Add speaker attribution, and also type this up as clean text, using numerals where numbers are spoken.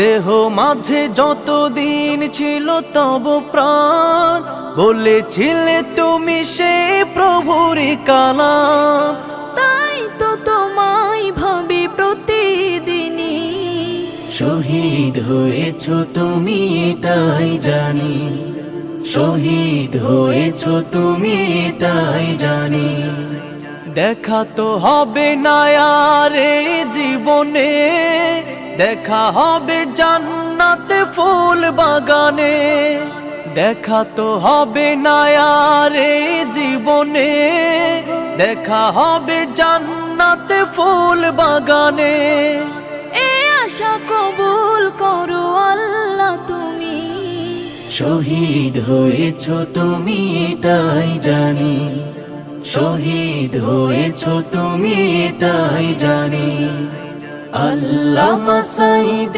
Speaker 1: দেহ মাঝে যতদিন ছিল তব প্রাণ, বলেছিলে তুমি সে প্রভুর কালাম।
Speaker 2: তাই তো তোমায় ভাবি প্রতিদিনই।
Speaker 1: শহীদ হয়েছ তুমি এটাই জানি, শহীদ হয়েছ তুমি এটাই জানি। দেখা তো হবে না আর এই জীবনে, দেখা হবে জান্নাতে ফুল বাগানে। দেখা তো হবে না আর এই জীবনে, দেখা হবে জান্নাতে ফুল বাগানে।
Speaker 2: এ আশা কবুল করো আল্লাহ তুমি।
Speaker 1: শহীদ হয়েছ তুমি এটাই জানি, শহীদ হয়েছ তুমি এটাই জানি। আল্লামা সাঈদ